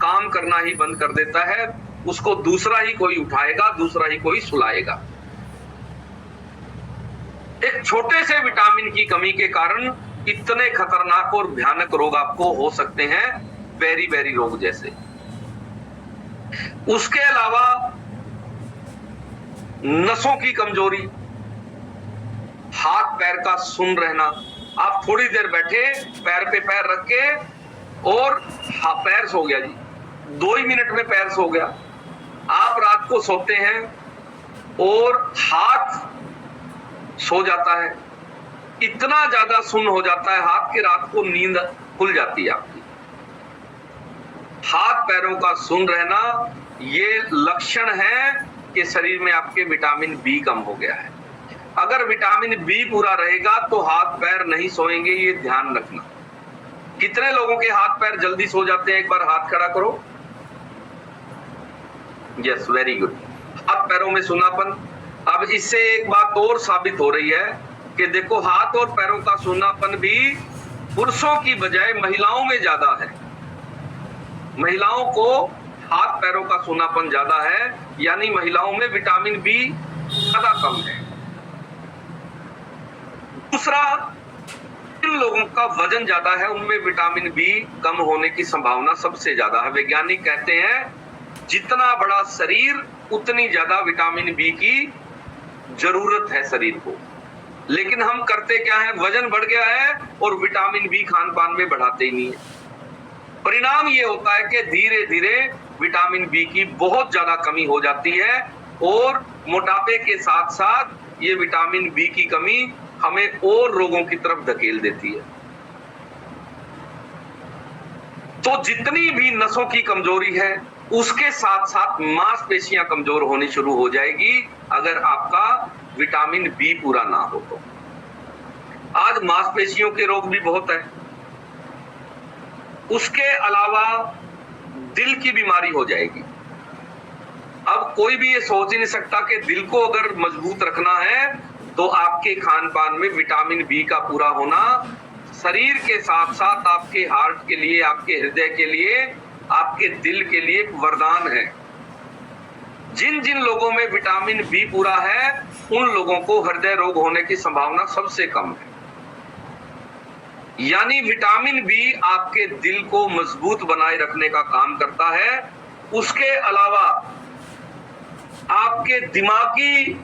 काम करना ही बंद कर देता है, उसको दूसरा ही कोई उठाएगा, दूसरा ही कोई सुलाएगा। एक छोटे से विटामिन की कमी के कारण इतने खतरनाक और भयानक रोग आपको हो सकते हैं, बेरी बेरी रोग जैसे। उसके अलावा नसों की कमजोरी, हाथ पैर का सुन्न रहना। आप थोड़ी देर बैठे, पैर पे पैर रख के और पैर सो गया जी, 2 ही मिनट में पैर सो गया। आप रात को सोते हैं और हाथ सो जाता है, इतना ज्यादा सुन्न हो जाता है हाथ की, रात को नींद खुल जाती है आपकी। हाथ पैरों का सुन्न रहना ये लक्षण है कि शरीर में आपके विटामिन बी कम हो गया है। अगर विटामिन बी पूरा रहेगा तो हाथ पैर नहीं सोएंगे, ये ध्यान रखना। कितने लोगों के हाथ पैर जल्दी सो जाते हैं? एक बार हाथ खड़ा करो। Yes, very good. हाथ पैरों में सुन्नापन। अब इससे एक बात और साबित हो रही है कि देखो, हाथ और पैरों का सुन्नापन भी पुरुषों की बजाय महिलाओं में ज्यादा है। महिलाओं को हाथ पैरों का सुन्नापन ज्यादा है, यानी महिलाओं में विटामिन बी ज्यादा कम है। दूसरा, जिन लोगों का वजन ज्यादा है उनमें विटामिन बी कम होने की संभावना सबसे ज्यादा है। वैज्ञानिक कहते हैं जितना बड़ा शरीर उतनी ज्यादा विटामिन बी की जरूरत है शरीर को। लेकिन हम करते क्या है? वजन बढ़ गया है और विटामिन बी खान पान में बढ़ाते ही नहीं है। परिणाम ये होता है कि धीरे धीरे विटामिन बी की बहुत ज्यादा कमी हो जाती है और मोटापे के साथ साथ ये विटामिन बी की कमी हमें और रोगों की तरफ धकेल देती है। तो जितनी भी नसों की कमजोरी है उसके साथ साथ मांसपेशियां कमजोर होनी शुरू हो जाएगी अगर आपका विटामिन बी पूरा ना हो तो। आज मांसपेशियों के रोग भी बहुत है। उसके अलावा दिल की बीमारी हो जाएगी। अब कोई भी ये सोच ही नहीं सकता कि दिल को अगर मजबूत रखना है तो आपके खान पान में विटामिन बी का पूरा होना शरीर के साथ साथ आपके हार्ट के लिए, आपके हृदय के लिए, आपके दिल के लिए एक वरदान है। जिन जिन लोगों में विटामिन बी पूरा है उन लोगों को हृदय रोग होने की संभावना सबसे कम है। यानी विटामिन बी आपके दिल को मजबूत बनाए रखने का काम करता है। उसके अलावा आपके दिमागी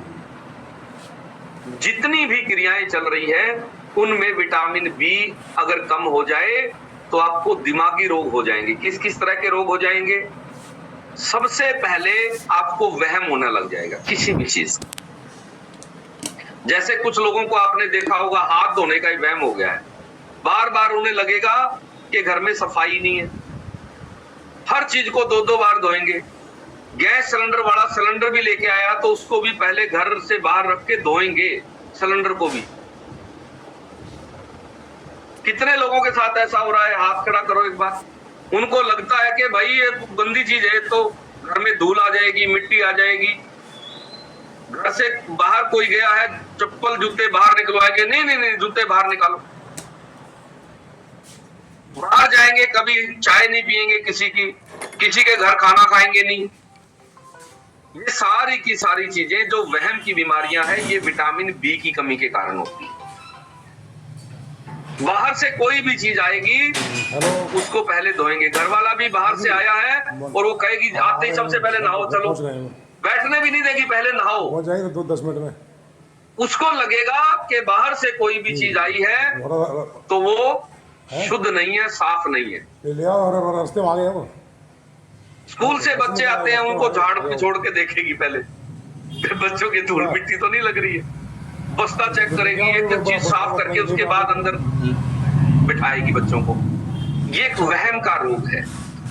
जितनी भी क्रियाएं चल रही है उनमें विटामिन बी अगर कम हो जाए तो आपको दिमागी रोग हो जाएंगे। किस किस तरह के रोग हो जाएंगे? सबसे पहले आपको वहम होने लग जाएगा किसी भी चीज। जैसे कुछ लोगों को आपने देखा होगा हाथ धोने का ही वहम हो गया है। बार बार उन्हें लगेगा कि घर में सफाई नहीं है, हर चीज को 2-2 बार धोएंगे। गैस सिलेंडर वाला सिलेंडर भी लेके आया तो उसको भी पहले घर से बाहर रख के धोएंगे, सिलेंडर को भी। कितने लोगों के साथ ऐसा हो रहा है? हाथ खड़ा करो एक बार। उनको लगता है कि भाई ये गंदी चीज है तो घर में धूल आ जाएगी, मिट्टी आ जाएगी। घर से बाहर कोई गया है, चप्पल जूते बाहर निकलवाएंगे, नहीं, जूते बाहर निकालो। बाहर जाएंगे, कभी चाय नहीं पिएंगे किसी के घर खाना खाएंगे नहीं। ये सारी की सारी चीजें जो वहम की बीमारियां हैं ये विटामिन बी की कमी के कारण होती है। बाहर से कोई भी चीज आएगी उसको पहले धोएंगे। घर वाला भी बाहर से आया है और वो कहेगी आते ही सबसे पहले नहाओ, चलो बैठने भी नहीं देगी, पहले नहाओ। हो जाएगा 2-10 मिनट में। उसको लगेगा कि बाहर से कोई भी चीज आई है तो वो शुद्ध नहीं है, साफ नहीं है। रास्ते में आ गए वो। स्कूल से बच्चे आते हैं, उनको झाड़ पे छोड़ के देखेगी पहले बच्चों की धूल मिट्टी तो नहीं लग रही है। बस्ता चेक करेगी, एक चीज साफ करके उसके बाद अंदर बिठाएगी बच्चों को। ये एक वहम का रोग है।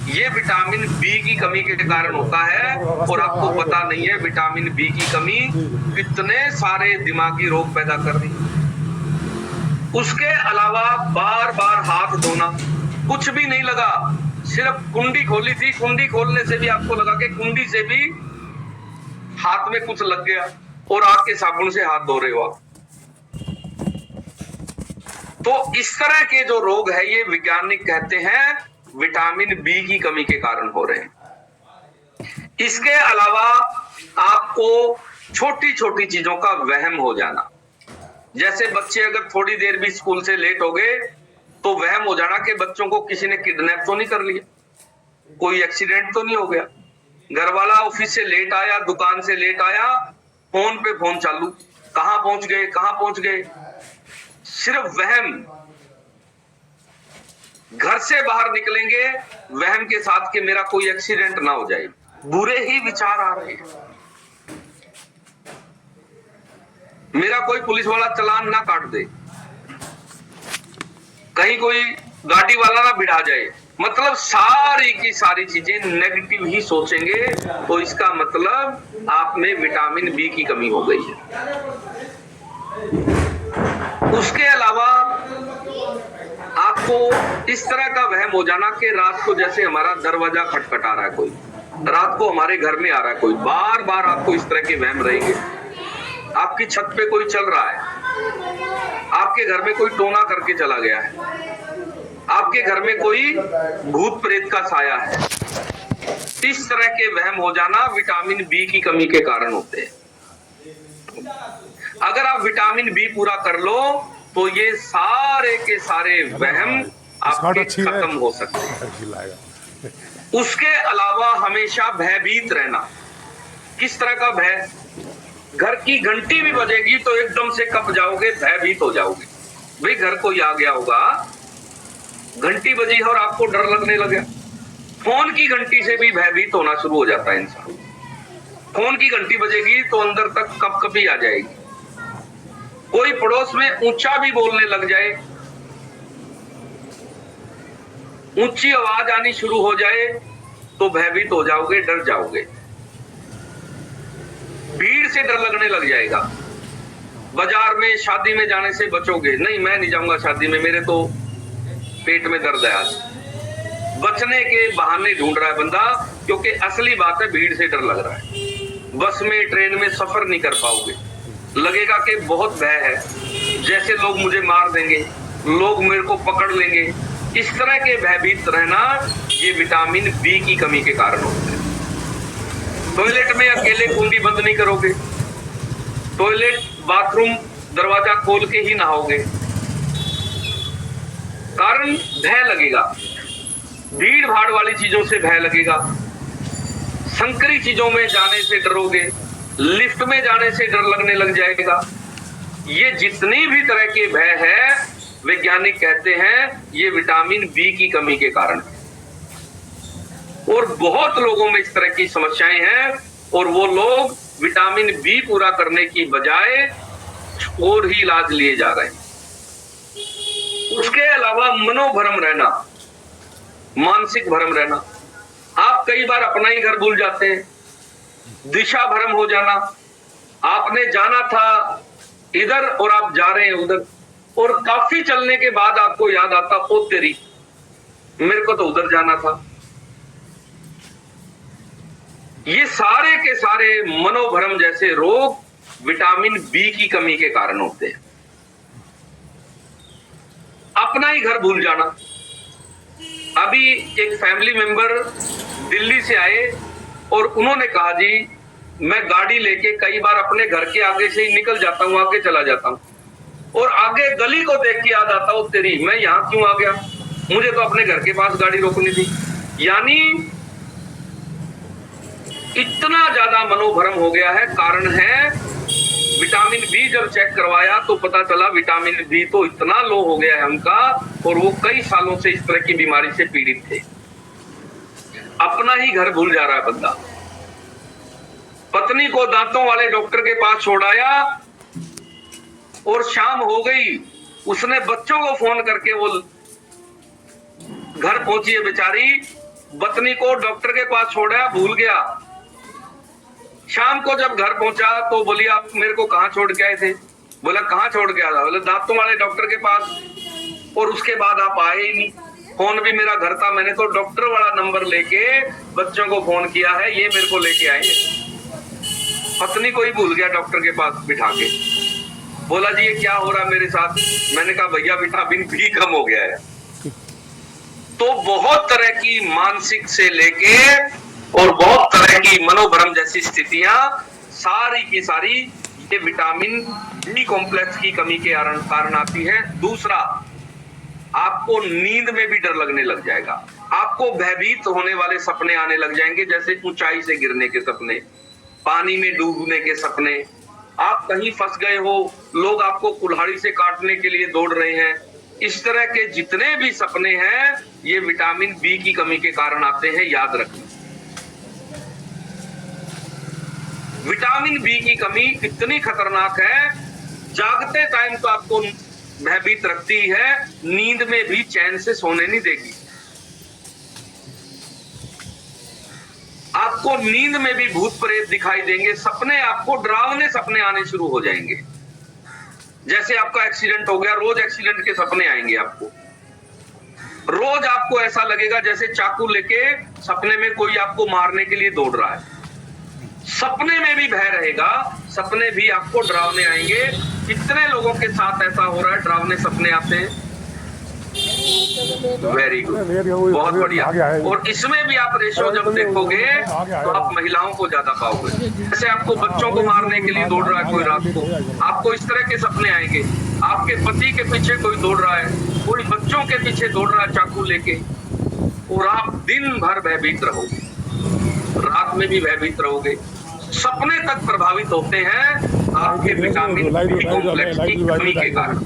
ये विटामिन बी की कमी के कारण होता है और आपको पता नहीं है विटामिन बी की कमी कितने सारे दिमागी रोग पैदा कर रही है। उसके अलावा बार बार हाथ धोना, कुछ भी नहीं लगा, सिर्फ कुंडी खोली थी, कुंडी खोलने से भी आपको लगा कि कुंडी से भी हाथ में कुछ लग गया और आपके साबुन से हाथ धो रहे हो आप। तो इस तरह के जो रोग है ये वैज्ञानिक कहते हैं विटामिन बी की कमी के कारण हो रहे हैं। इसके अलावा आपको छोटी छोटी चीजों का वहम हो जाना, जैसे बच्चे अगर थोड़ी देर भी स्कूल से लेट हो गए तो वहम हो जाना कि बच्चों को किसी ने किडनैप तो नहीं कर लिया, कोई एक्सीडेंट तो नहीं हो गया। घर वाला ऑफिस से लेट आया, दुकान से लेट आया, फोन पे फोन चालू, कहां पहुंच गए, कहां पहुंच गए, सिर्फ वहम। घर से बाहर निकलेंगे वहम के साथ कि मेरा कोई एक्सीडेंट ना हो जाए, बुरे ही विचार आ रहे हैं, मेरा कोई पुलिस वाला चालान ना काट दे, कहीं कोई गाड़ी वाला ना भिड़ा जाए। मतलब सारी की सारी चीजें नेगेटिव ही सोचेंगे, तो इसका मतलब आप में विटामिन बी की कमी हो गई है। उसके अलावा आपको इस तरह का वहम हो जाना कि रात को जैसे हमारा दरवाजा खटखटा रहा है कोई, रात को हमारे घर में आ रहा है कोई, बार बार आपको इस तरह के वहम रहेंगे। आपकी छत पे कोई चल रहा है, आपके घर में कोई टोना करके चला गया है, आपके घर में कोई भूत प्रेत का साया है। इस तरह के वहम हो जाना विटामिन बी की कमी के कारण होते हैं। अगर आप विटामिन बी पूरा कर लो तो ये सारे के सारे वहम आपके खत्म हो सकते हैं। उसके अलावा हमेशा भयभीत रहना। किस तरह का भय? घर की घंटी भी बजेगी तो एकदम से कब जाओगे, भयभीत हो जाओगे, भाई घर कोई आ गया होगा, घंटी बजी और आपको डर लगने लगा। फोन की घंटी से भी भयभीत होना शुरू हो जाता है इंसान। फोन की घंटी बजेगी तो अंदर तक कपकपी आ जाएगी। कोई पड़ोस में ऊंचा भी बोलने लग जाए, ऊंची आवाज आनी शुरू हो जाए तो भयभीत हो जाओगे, डर जाओगे। भीड़ से डर लगने लग जाएगा। बाजार में, शादी में जाने से बचोगे, नहीं मैं नहीं जाऊंगा शादी में, मेरे तो पेट में दर्द है आज। बचने के बहाने ढूंढ रहा है बंदा, क्योंकि असली बात है भीड़ से डर लग रहा है। बस में, ट्रेन में सफर नहीं कर पाओगे, लगेगा कि बहुत भय है, जैसे लोग मुझे मार देंगे, लोग मेरे को पकड़ लेंगे। इस तरह के भयभीत रहना ये विटामिन बी की कमी के कारण होता है। टॉयलेट में अकेले कुंडी बंद नहीं करोगे, टॉयलेट बाथरूम दरवाजा खोल के ही नहाओगे, कारण भय लगेगा। भीड़ भाड़ वाली चीजों से भय लगेगा, संकरी चीजों में जाने से डरोगे, लिफ्ट में जाने से डर लगने लग जाएगा। ये जितनी भी तरह के भय है, वैज्ञानिक कहते हैं ये विटामिन बी की कमी के कारण है। और बहुत लोगों में इस तरह की समस्याएं हैं और वो लोग विटामिन बी पूरा करने की बजाय और ही इलाज लिए जा रहे हैं। उसके अलावा मनोभ्रम रहना, मानसिक भ्रम रहना। आप कई बार अपना ही घर भूल जाते हैं, दिशा भ्रम हो जाना। आपने जाना था इधर और आप जा रहे हैं उधर, और काफी चलने के बाद आपको याद आता, ओ तेरी, मेरे को तो उधर जाना था। ये सारे के सारे मनोभ्रम जैसे रोग विटामिन बी की कमी के कारण होते हैं। अपना ही घर भूल जाना। अभी एक फैमिली मेंबर दिल्ली से आए और उन्होंने कहा, जी मैं गाड़ी लेके कई बार अपने घर के आगे से ही निकल जाता हूँ, आगे चला जाता हूँ, और आगे गली को देख के याद आता, ओ तेरी, मैं यहाँ क्यों आ गया, मुझे तो अपने घर के पास गाड़ी रोकनी थी। यानी इतना ज्यादा मनोभ्रम हो गया है। कारण है विटामिन बी जब चेक करवाया तो पता चला विटामिन बी तो इतना लो हो गया है उनका, और वो कई सालों से इस तरह की बीमारी से पीड़ित थे। अपना ही घर भूल जा रहा है बंदा। पत्नी को दांतों वाले डॉक्टर के पास छोड़ाया और शाम हो गई, उसने बच्चों को फोन करके वो घर पहुंची है बेचारी, पत्नी को डॉक्टर के पास छोड़ा, भूल गया। शाम को जब घर पहुंचा तो बोली, आप मेरे को कहां छोड़ के आए थे? बोला कहां छोड़ के आया था? बोले दांतों वाले डॉक्टर के पास, और उसके बाद आप आए ही नहीं। फोन भी मेरा घर था, मैंने तो डॉक्टर वाला नंबर लेके बच्चों को फोन किया है, ये मेरे को लेके आए। पत्नी को ही भूल गया डॉक्टर के पास बिठा के। बोला जी ये क्या हो रहा है मेरे साथ? मैंने कहा भैया विटामिन बी कम हो गया है। तो बहुत तरह की मानसिक से लेके और बहुत तरह की मनोभ्रम जैसी स्थितियां सारी की सारी ये विटामिन बी कॉम्प्लेक्स की कमी के कारण आती है। दूसरा, आपको नींद में भी डर लगने लग जाएगा, आपको भयभीत होने वाले सपने आने लग जाएंगे, जैसे ऊंचाई से गिरने के सपने, पानी में डूबने के सपने, आप कहीं फंस गए हो, लोग आपको कुल्हाड़ी से काटने के लिए दौड़ रहे हैं। इस तरह के जितने भी सपने हैं ये विटामिन बी की कमी के कारण आते हैं, याद रखना। विटामिन बी की कमी इतनी खतरनाक है, जागते टाइम तो आपको भयभीत रखती है, नींद में भी चैन से सोने नहीं देगी। आपको नींद में भी भूत प्रेत दिखाई देंगे, सपने आपको डरावने सपने आने शुरू हो जाएंगे। जैसे आपका एक्सीडेंट हो गया, रोज एक्सीडेंट के सपने आएंगे आपको। रोज आपको ऐसा लगेगा जैसे चाकू लेके सपने में कोई आपको मारने के लिए दौड़ रहा है। सपने में भी भय रहेगा, सपने भी आपको डरावने आएंगे। कितने लोगों के साथ ऐसा हो रहा है, डरावने सपने आते हैं? वेरी गुड, बहुत बढ़िया। और इसमें भी आप रेशो जब देखोगे तो आप महिलाओं को ज्यादा पाओगे। जैसे आपको बच्चों को मारने के लिए दौड़ रहा है कोई रात को, आपको इस तरह के सपने आएंगे। आपके पति के पीछे कोई दौड़ रहा है, कोई बच्चों के पीछे दौड़ रहा है चाकू लेके, और आप दिन भर भयभीत रहोगे, रात में भी भयभीत रहोगे। सपने तक प्रभावित होते हैं आपके विटामिन बी कॉम्प्लेक्स की कमी के कारण।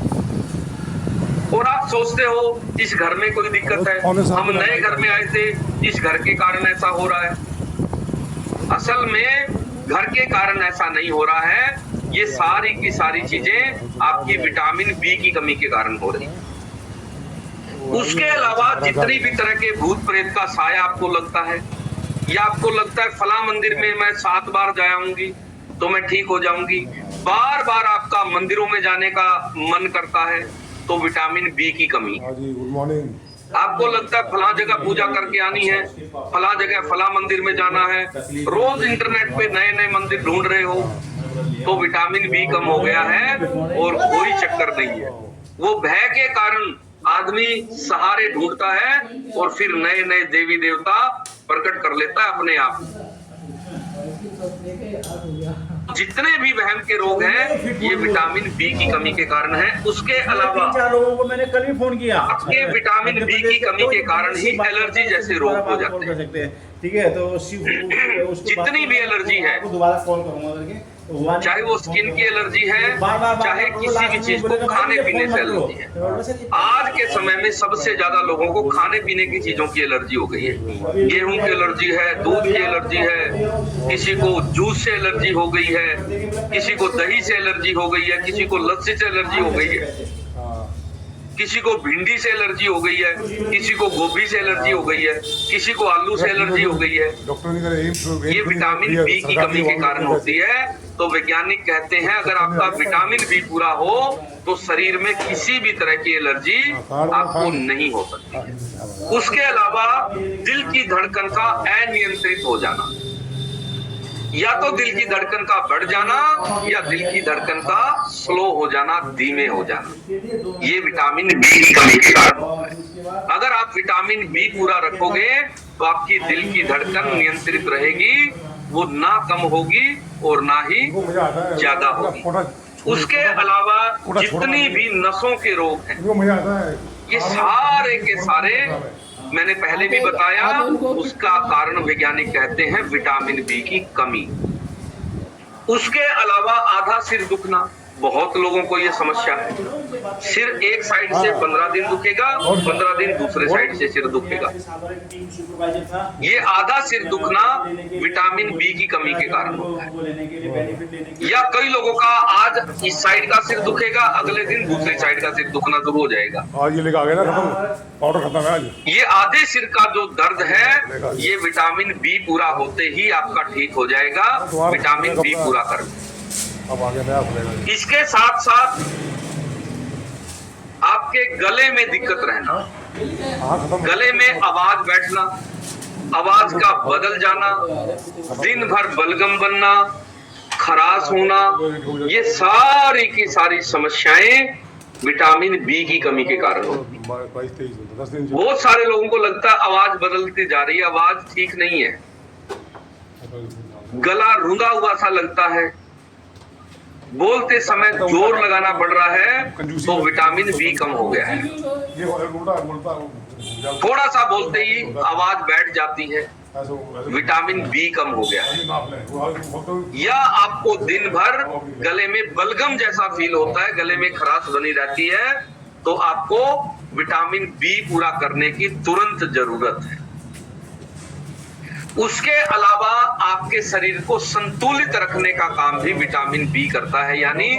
और आप सोचते हो इस घर में कोई दिक्कत है, हम नए घर में आए थे, इस घर के कारण ऐसा हो रहा है। असल में घर के कारण ऐसा नहीं हो रहा है, ये सारी की सारी चीजें आपकी विटामिन बी की कमी के कारण हो रही है। उसके अलावा जितनी भी तरह के भूत प्रेत का साया आपको लगता है, या आपको लगता है फला मंदिर में मैं 7 बार जाऊंगी तो मैं ठीक हो जाऊंगी, बार बार आपका मंदिरों में जाने का मन करता है, तो विटामिन बी की कमी। Good morning. आपको लगता है फला जगह पूजा करके आनी है, फला जगह फला मंदिर में जाना है, रोज इंटरनेट पे नए नए मंदिर ढूंढ रहे हो, तो विटामिन बी कम हो गया है। और कोई चक्कर नहीं है, वो भय के कारण आदमी सहारे ढूंढता है और फिर नए नए देवी देवता प्रकट कर लेता है अपने आप। जितने भी वहम के रोग हैं ये विटामिन बी की कमी के कारण है। उसके अलावा 3-4 लोगों को मैंने कल भी फोन किया, आपके विटामिन बी की कमी के कारण ही एलर्जी जैसे रोग हो जाते हैं। ठीक है, तो जितनी भी एलर्जी है, दोबारा कॉल करूंगा करके, चाहे वो स्किन की एलर्जी है, चाहे किसी भी चीज को खाने पीने से एलर्जी है। आज के समय में सबसे ज्यादा लोगों को खाने पीने की चीजों की एलर्जी हो गई है। गेहूं की एलर्जी है, दूध की एलर्जी है, किसी को जूस से एलर्जी हो गई है, किसी को दही से एलर्जी हो गई है, किसी को लस्सी से एलर्जी हो गई है, किसी को भिंडी से एलर्जी हो गई है, किसी को गोभी से एलर्जी हो गई है, किसी को आलू से एलर्जी हो गई है। ये विटामिन बी की कमी के कारण होती है। तो वैज्ञानिक कहते हैं अगर आपका विटामिन बी पूरा हो तो शरीर में किसी भी तरह की एलर्जी आपको नहीं हो सकती है। उसके अलावा दिल की धड़कन का अनियंत्रित हो जाना, या तो दिल की धड़कन का बढ़ जाना या दिल की धड़कन का स्लो हो जाना, धीमे हो जाना, ये विटामिन बी की कमी के कारण होता है। अगर आप विटामिन बी पूरा रखोगे तो आपकी दिल की धड़कन नियंत्रित रहेगी, वो ना कम होगी और ना ही ज्यादा होगी। उसके अलावा जितनी भी नसों के रोग हैं ये सारे के सारे मैंने पहले भी बताया, उसका कारण वैज्ञानिक कहते हैं विटामिन बी की कमी। उसके अलावा आधा सिर दुखना, बहुत लोगों को ये समस्या है। सिर एक साइड से 15 दिन दुखेगा और 15 दिन दूसरे साइड से सिर दुखेगा। ये आधा सिर दुखना विटामिन बी की कमी के कारण होता है। या कई लोगों का आज इस साइड का सिर दुखेगा, अगले दिन दूसरी साइड का सिर दुखना शुरू हो जाएगा। आज ये लेके आ गए ना, पाउडर खत्म है आज। ये आधे सिर का जो दर्द है ये विटामिन बी पूरा होते ही आपका ठीक हो जाएगा, विटामिन बी पूरा कर। अब आगे नया खुलेगा। इसके साथ साथ आपके गले में दिक्कत रहना, गले में आवाज बैठना, आवाज का बदल जाना, दिन भर बलगम बनना, खराश होना, ये सारी की सारी समस्याएं विटामिन बी की कमी के कारण होती हैं। 22-23 10 दिन बहुत सारे लोगों को लगता है आवाज बदलती जा रही है, आवाज ठीक नहीं है, गला रुंधा हुआ सा लगता है, बोलते समय जोर लगाना पड़ रहा है, तो विटामिन बी कम हो गया है। ये बोलता थोड़ा सा बोलते ही आवाज बैठ जाती है, विटामिन बी कम हो गया है। या आपको दिन भर गले में बलगम जैसा फील होता है, गले में खराश बनी रहती है, तो आपको विटामिन बी पूरा करने की तुरंत जरूरत है। उसके अलावा आपके शरीर को संतुलित रखने का काम भी विटामिन बी करता है। यानी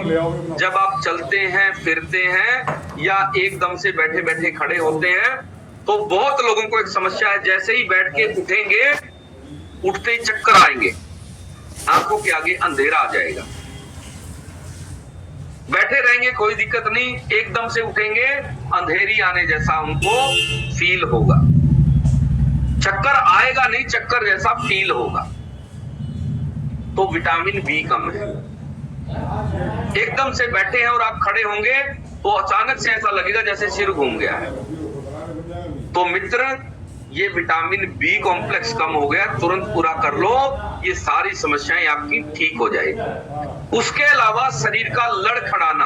जब आप चलते हैं, फिरते हैं या एकदम से बैठे बैठे खड़े होते हैं, तो बहुत लोगों को एक समस्या है, जैसे ही बैठ के उठेंगे, उठते ही चक्कर आएंगे, आंखों के आगे अंधेरा आ जाएगा। बैठे रहेंगे कोई दिक्कत नहीं, एकदम से उठेंगे, अंधेरी आने जैसा उनको फील होगा, चक्कर आएगा नहीं, चक्कर जैसा फील होगा, तो विटामिन बी कम है। एकदम से बैठे हैं और आप खड़े होंगे तो अचानक से ऐसा लगेगा जैसे सिर घूम गया है, तो मित्र ये विटामिन बी कॉम्प्लेक्स कम हो गया, तुरंत पूरा कर लो, ये सारी समस्याएं आपकी ठीक हो जाएगी। उसके अलावा शरीर का लड़खड़ाना,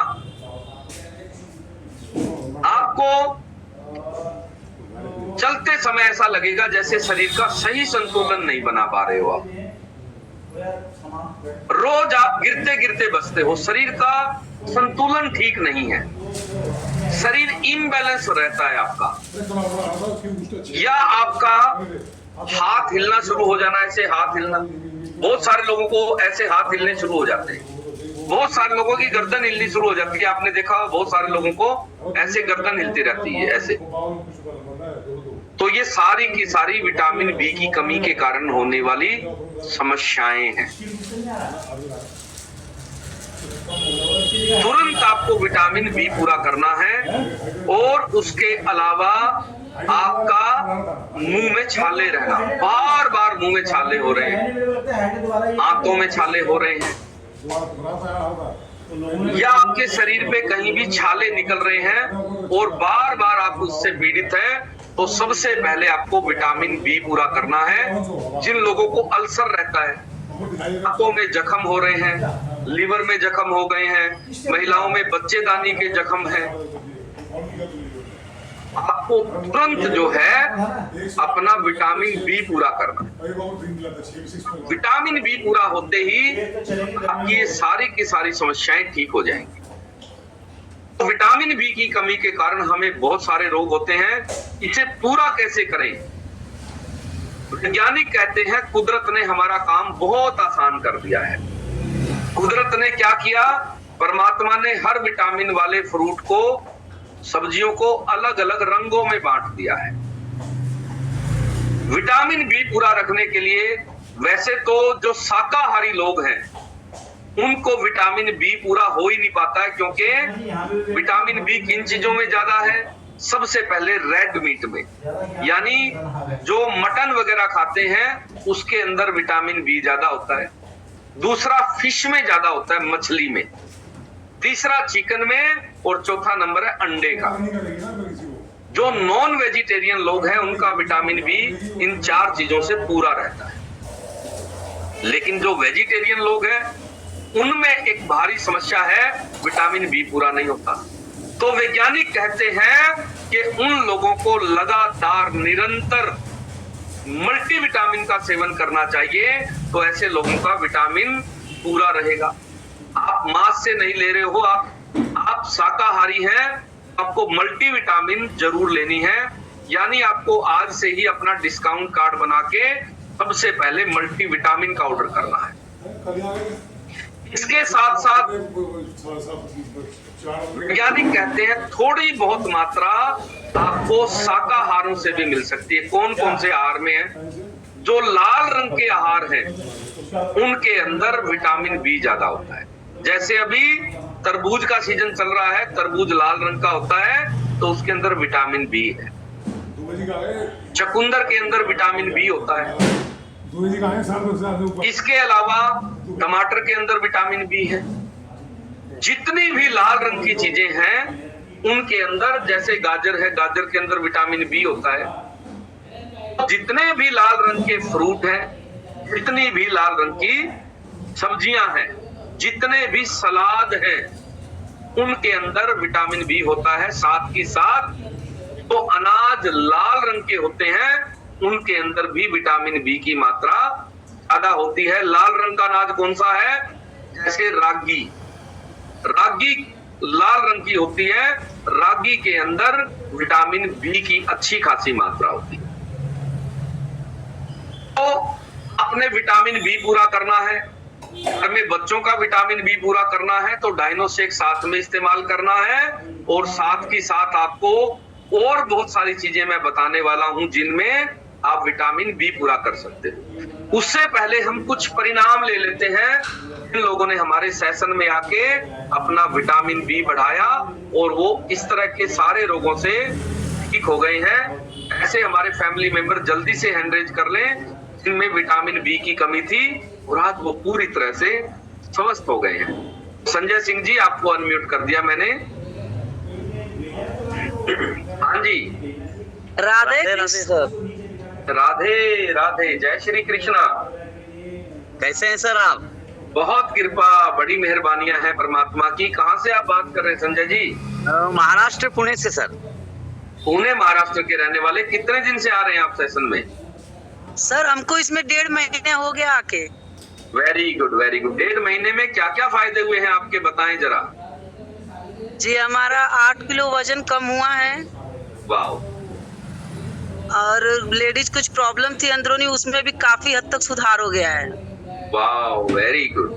आपको चलते समय ऐसा लगेगा जैसे शरीर का सही संतुलन नहीं बना पा रहे हो आप, रोज आप गिरते गिरते बचते हो, शरीर का संतुलन ठीक नहीं है, शरीर इम्बैलेंस रहता है आपका, या आपका हाथ हिलना शुरू हो जाना, ऐसे हाथ हिलना, बहुत सारे लोगों को ऐसे हाथ हिलने शुरू हो जाते हैं, बहुत सारे लोगों की गर्दन हिलनी शुरू हो जाती है, आपने देखा बहुत सारे लोगों को ऐसे गर्दन हिलती रहती है ऐसे, तो ये सारी की सारी विटामिन बी की कमी के कारण होने वाली समस्याएं हैं। तुरंत आपको विटामिन बी पूरा करना है। और उसके अलावा आपका मुंह में छाले रहना, बार बार मुंह में छाले हो रहे हैं, आंतों में छाले हो रहे हैं, या आपके शरीर पे कहीं भी छाले निकल रहे हैं और बार बार आप उससे पीड़ित हैं, तो सबसे पहले आपको विटामिन बी पूरा करना है। जिन लोगों को अल्सर रहता है, आंतों में जख्म हो रहे हैं, लीवर में जख्म हो गए हैं, महिलाओं में बच्चेदानी के जख्म हैं, आपको तुरंत जो है अपना विटामिन बी पूरा करना। विटामिन बी पूरा होते ही आपकी ये सारी की सारी समस्याएं ठीक हो जाएंगी। तो विटामिन बी की कमी के कारण हमें बहुत सारे रोग होते हैं, इसे पूरा कैसे करें? वैज्ञानिक कहते हैं कुदरत ने हमारा काम बहुत आसान कर दिया है। कुदरत ने क्या किया? परमात्मा ने हर विटामिन वाले फ्रूट को, सब्जियों को अलग अलग रंगों में बांट दिया है। विटामिन बी पूरा रखने के लिए वैसे तो जो शाकाहारी लोग हैं उनको विटामिन बी पूरा हो ही नहीं पाता है, क्योंकि विटामिन बी किन चीजों में ज्यादा है? सबसे पहले रेड मीट में, यानी जो मटन वगैरह खाते हैं उसके अंदर विटामिन बी ज्यादा होता है। दूसरा फिश में ज्यादा होता है, मछली में। तीसरा चिकन में, और चौथा नंबर है अंडे का। जो नॉन वेजिटेरियन लोग हैं उनका विटामिन बी इन 4 चीजों से पूरा रहता है। लेकिन जो वेजिटेरियन लोग हैं उनमें एक भारी समस्या है, विटामिन बी पूरा नहीं होता। तो वैज्ञानिक कहते हैं कि उन लोगों को लगातार निरंतर मल्टीविटामिन का सेवन करना चाहिए, तो ऐसे लोगों का विटामिन पूरा रहेगा। आप मांस से नहीं ले रहे हो, आप शाकाहारी हैं, आपको मल्टीविटामिन जरूर लेनी है। यानी आपको आज से ही अपना डिस्काउंट कार्ड बना के सबसे पहले मल्टीविटामिन का ऑर्डर करना है। इसके साथ साथ वैज्ञानिक कहते हैं थोड़ी बहुत मात्रा आपको शाकाहारों से भी मिल सकती है। कौन कौन से आहार में है? जो लाल रंग के आहार हैं उनके अंदर विटामिन बी ज्यादा होता है। जैसे अभी तरबूज का सीजन चल रहा है, तरबूज लाल रंग का होता है तो उसके अंदर विटामिन बी है। चुकंदर के अंदर विटामिन बी होता है। इसके अलावा टमाटर के अंदर विटामिन बी है। जितनी भी लाल रंग की चीजें हैं उनके अंदर, जैसे गाजर है, गाजर के अंदर विटामिन बी होता है। जितने भी लाल रंग के फ्रूट हैं, जितनी भी लाल रंग की सब्जियां हैं, जितने भी सलाद हैं, उनके अंदर विटामिन बी होता है। साथ ही साथ तो अनाज लाल रंग के होते हैं, उनके अंदर भी विटामिन बी की मात्रा ज्यादा होती है। लाल रंग का अनाज कौन सा है? जैसे रागी, रागी लाल रंग की होती है। रागी के अंदर विटामिन बी की अच्छी खासी मात्रा होती है। तो अपने विटामिन बी पूरा करना है, घर में बच्चों का विटामिन बी पूरा करना है, तो डायनोसेक साथ में इस्तेमाल करना है। और साथ ही साथ आपको और बहुत सारी चीजें मैं बताने वाला हूं जिनमें आप विटामिन बी पूरा कर सकते हैं। उससे पहले हम कुछ परिणाम ले लेते हैं जिन लोगों ने हमारे सेशन में आके अपना विटामिन बी बढ़ाया और वो इस तरह के सारे रोगों से ठीक हो गए हैं। ऐसे हमारे फैमिली मेंबर जल्दी से हैंड रेज कर लें जिनमें विटामिन बी की कमी थी और आज वो पूरी तरह से स्वस्थ हो गए हैं। संजय सिंह जी, आपको अनम्यूट कर दिया मैंने। हाँ जी, राधे राधे सर। राधे राधे, जय श्री कृष्णा। कैसे हैं सर आप? बहुत कृपा, बड़ी मेहरबानियां हैं परमात्मा की। कहाँ से आप बात कर रहे हैं संजय जी? महाराष्ट्र, पुणे से सर। पुणे महाराष्ट्र के रहने वाले। कितने दिन से आ रहे हैं आप सेशन में? सर हमको इसमें 1.5 महीने हो गया आके। Very good very good. 1.5 महीने में क्या क्या फायदे हुए हैं आपके, बताएं जरा। जी हमारा 8 किलो वजन कम हुआ है। वाह। और लेडीज कुछ प्रॉब्लम थी अंदरूनी, उसमें भी काफी हद तक सुधार हो गया है। वाह, वेरी गुड।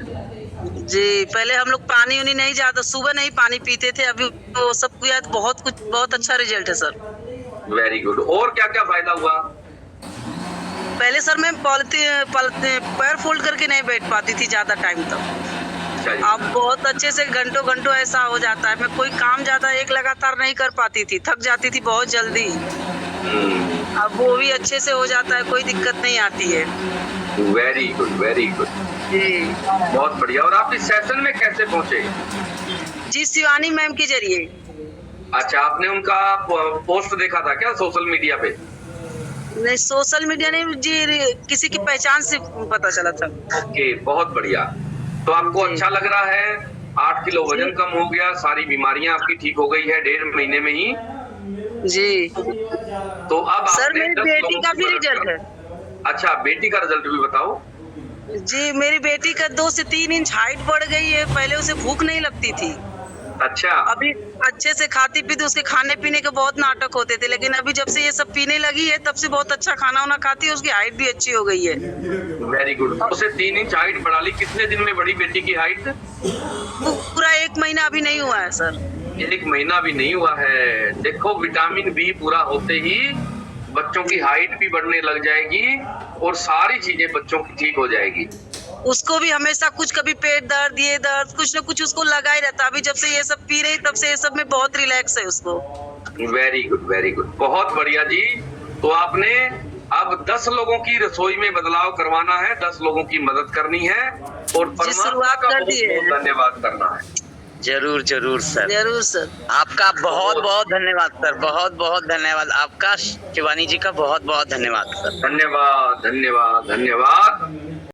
जी पहले हम लोग पानी उनी नहीं ज्यादा, सुबह नहीं पानी पीते थे, अभी वो सब किया तो बहुत अच्छा रिजल्ट है सर। Very good. और क्या क्या फायदा हुआ? पहले सर मैं पैर फोल्ड करके नहीं बैठ पाती थी ज्यादा टाइम तक। अब बहुत अच्छे से घंटों घंटों ऐसा हो जाता है। मैं कोई काम ज्यादा एक लगातार नहीं कर पाती थी, थक जाती थी बहुत जल्दी। अब वो भी अच्छे से हो जाता है, कोई दिक्कत नहीं आती है। वेरी गुड वेरी गुड जी बहुत बढ़िया। और आप इस सेशन में कैसे पहुंचे? जी शिवानी मैम के जरिए। अच्छा, आपने उनका पोस्ट देखा था क्या सोशल मीडिया पे? नहीं सोशल मीडिया नहीं जी, किसी की पहचान से पता चला था। ओके, बहुत बढ़िया। तो आपको अच्छा लग रहा है? 8 किलो वजन कम हो गया, सारी बीमारियां आपकी ठीक हो गई है 1.5 महीने में ही। जी तो अब सर आपने मेरी 10 बेटी लोगों का की भी मदद रिजल्ट कर- है। अच्छा, बेटी का रिजल्ट भी बताओ। जी मेरी बेटी का 2 से 3 इंच हाइट बढ़ गई है। पहले उसे भूख नहीं लगती थी, अच्छा, अभी अच्छे से खाती पीती, उसके खाने पीने के बहुत नाटक होते थे, लेकिन अभी जब से ये सब पीने लगी है तब से बहुत अच्छा खाना वाना खाती है, उसकी हाइट भी अच्छी हो गई है। Very good. उसे 3 इंच हाइट बढ़ा ली। कितने दिन में बढ़ी बेटी की हाइट? पूरा 1 महीना अभी नहीं हुआ है सर। 1 महीना भी नहीं हुआ है। देखो, विटामिन बी पूरा होते ही बच्चों की हाइट भी बढ़ने लग जाएगी और सारी चीजें बच्चों की ठीक हो जाएगी। उसको भी हमेशा कुछ, कभी पेट दर्द, ये दर्द, कुछ न कुछ उसको लगा ही रहता। अभी जब से ये सब पी रही तब से ये सब में बहुत रिलैक्स है उसको। वेरी गुड वेरी गुड, बहुत बढ़िया जी। तो आपने अब 10 लोगों की रसोई में बदलाव करवाना है, 10 लोगों की मदद करनी है और परमात्मा शुरुआत का कर बहुत दिए बहुत हैं। धन्यवाद करना है। जरूर जरूर सर, जरूर सर। आपका बहुत बहुत धन्यवाद सर, बहुत बहुत धन्यवाद आपका। शिवानी जी का बहुत बहुत धन्यवाद सर। धन्यवाद धन्यवाद धन्यवाद।